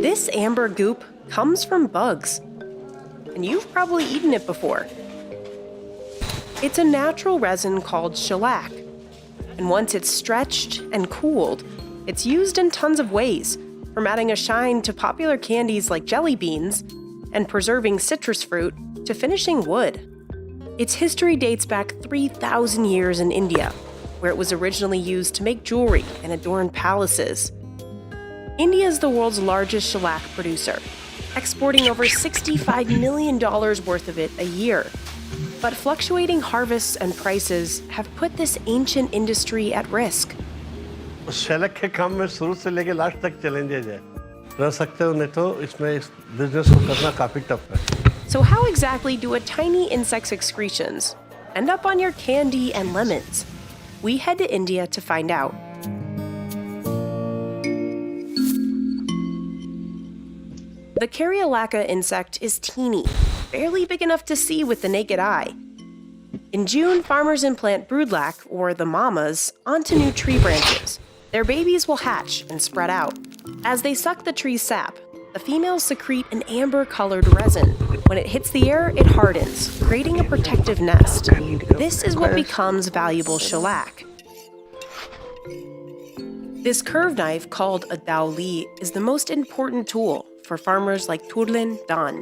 This amber goop comes from bugs, and you've probably eaten it before. It's a natural resin called shellac, and once it's stretched and cooled, it's used in tons of ways, from adding a shine to popular candies like jelly beans and preserving citrus fruit to finishing wood. Its history dates back 3,000 years in India, where it was originally used to make jewelry and adorn palaces. India is the world's largest shellac producer, exporting over $65 million worth of it a year. But fluctuating harvests and prices have put this ancient industry at risk. Sherlock के काम में शुरू से लेके last तक challenges है रह सकते हो नहीं तो इसमें इस बिजनेस को करना काफी टफ है. So how exactly do a tiny insect's excretions end up on your candy and lemons? We head to India to find out. The Karyalaka insect is teeny, barely big enough to see with the naked eye. In June, farmers implant broodlac, or the mamas, onto new tree branches. Their babies will hatch and spread out. As they suck the tree's sap, the females secrete an amber-colored resin. When it hits the air, it hardens, creating a protective nest. This is what becomes valuable shellac. This curved knife, called a dauli, is the most important tool for farmers like Turlin Dan.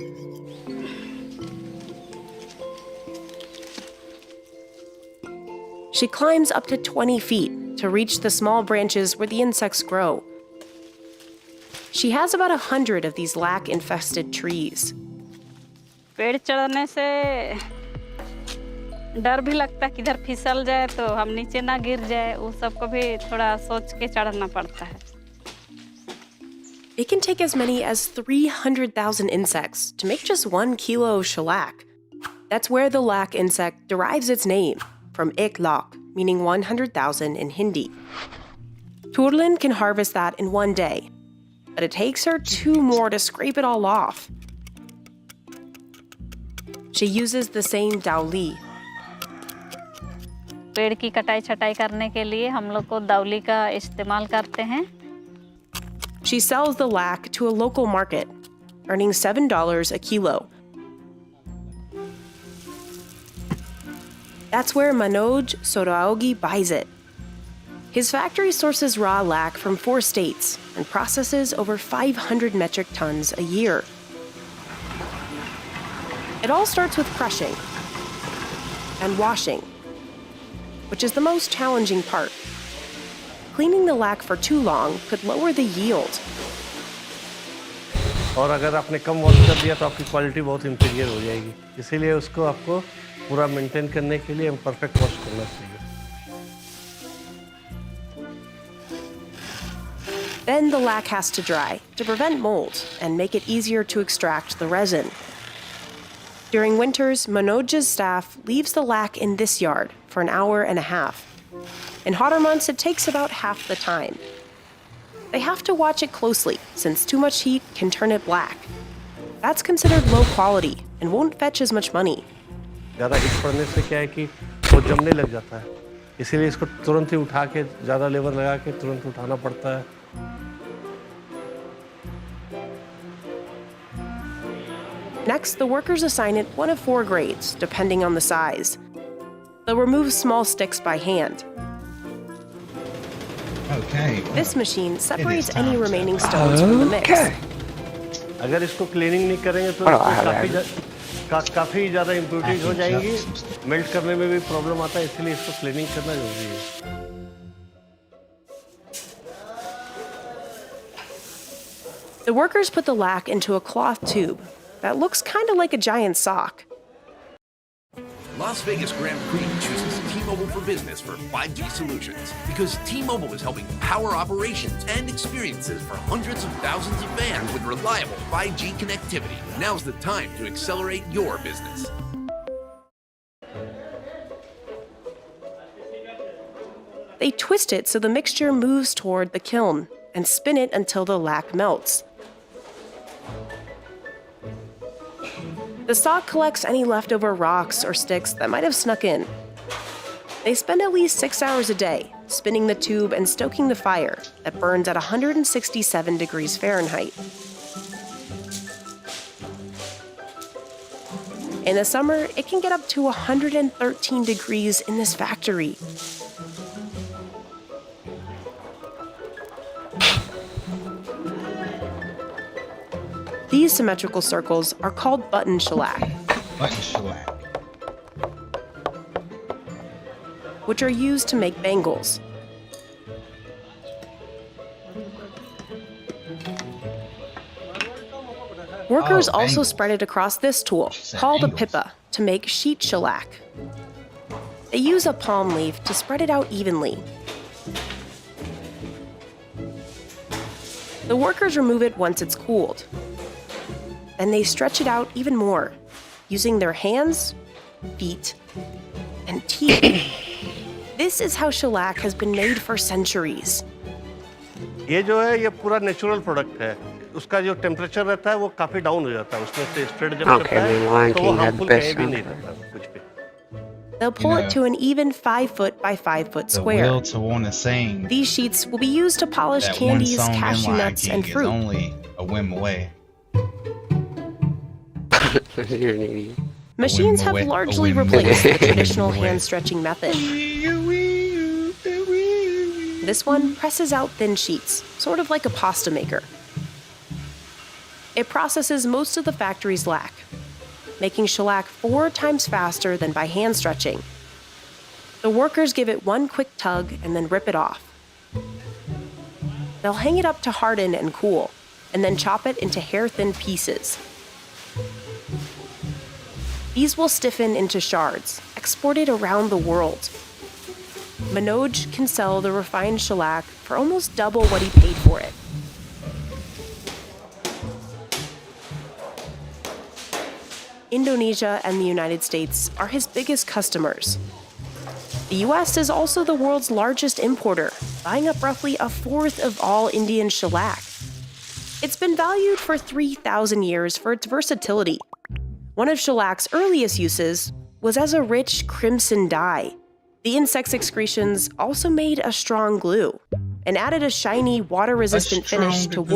She climbs up to 20 feet to reach the small branches where the insects grow. She has about 100 of these lac-infested trees. पेड़ चढ़ने से डर भी लगता है किधर फिसल जाए तो हम नीचे ना गिर जाए वो सबको भी थोड़ा सोच के चढ़ना पड़ता है. It can take as many as 300,000 insects to make just 1 kilo of shellac. That's where the lac insect derives its name, from ek lak, meaning 100,000 in Hindi. Turlin can harvest that in 1 day, but it takes her 2 more to scrape it all off. She uses the same dauli. पेड़ की कटाई छटाई करने के लिए हम लोग को दाउली का इस्तेमाल करते हैं. She sells the lac to a local market, earning $7 a kilo. That's where Manoj Soraogi buys it. His factory sources raw lac from 4 states and processes over 500 metric tons a year. It all starts with crushing and washing, which is the most challenging part. Cleaning the lac for too long could lower the yield. और अगर आपने कम wash कर दिया तो आपकी quality बहुत inferior हो जाएगी. इसीलिए उसको आपको पूरा मेंटेन करने के लिए परफेक्ट वॉश करना चाहिए. Then the lac has to dry to prevent mold and make it easier to extract the resin. During winters, Manoj's staff leaves the lac in this yard for an hour and a half. In hotter months, it takes about half the time. They have to watch it closely, since too much heat can turn it black. That's considered low quality and won't fetch as much money. ज़्यादा heat पड़ने से क्या है कि वो जमने लग जाता है. इसीलिए इसको तुरंत ही उठा के ज़्यादा लेबर लगा के तुरंत उठाना पड़ता है. Next, the workers assign it one of 4 grades, depending on the size. They'll remove small sticks by hand. Okay. This machine separates any remaining stones from the mix. अगर इसको क्लीनिंग नहीं करेंगे तो काफ़ी ज़्यादा इम्प्यूरिटीज हो जाएंगी. मेल्ट करने में भी प्रॉब्लम आता है, इसलिए इसको क्लीनिंग करना जरूरी है. The workers put the lac into a cloth tube that looks kind of like a giant sock. Las Vegas Grand Prix chooses T-Mobile for Business for 5G solutions because T-Mobile is helping power operations and experiences for hundreds of thousands of fans with reliable 5G connectivity. Now's the time to accelerate your business. They twist it so the mixture moves toward the kiln and spin it until the lac melts. The sock collects any leftover rocks or sticks that might have snuck in. They spend at least 6 hours a day spinning the tube and stoking the fire that burns at 167 degrees Fahrenheit. In the summer, it can get up to 113 degrees in this factory. These symmetrical circles are called button shellac, Button shellac. which are used to make bangles. Workers also bangles. spread it across this tool, said called a bangles. pippa, to make sheet shellac. They use a palm leaf to spread it out evenly. The workers remove it once it's cooled. Then they stretch it out even more, using their hands, feet, and teeth. This is how shellac has been made for centuries. ये जो है ये पूरा natural product है उसका जो temperature रहता है वो काफी डाउन हो जाता है उसमें से स्प्रेड जब Okay, करता I mean, है Lion तो वो King had हार्मफुल best कहीं भी नहीं sound रहता कुछ भी They'll pull it to an even 5 foot by 5 foot The square. will to want to sing These sheets will be used to polish that one candies, song in cashew Lion nuts, King and is fruit. only a whim away. You're an idiot. Machines have away- a largely whim replaced away. the traditional Away. hand stretching method. This one presses out thin sheets, sort of like a pasta maker. It processes most of the factory's lac, making shellac 4 times faster than by hand stretching. The workers give it one quick tug and then rip it off. They'll hang it up to harden and cool, and then chop it into hair-thin pieces. These will stiffen into shards, exported around the world. Manoj can sell the refined shellac for almost double what he paid for it. Indonesia and the United States are his biggest customers. The US is also the world's largest importer, buying up roughly a fourth of all Indian shellac. It's been valued for 3,000 years for its versatility. One of shellac's earliest uses was as a rich crimson dye. The insect's excretions also made a strong glue and added a shiny, water-resistant finish to wood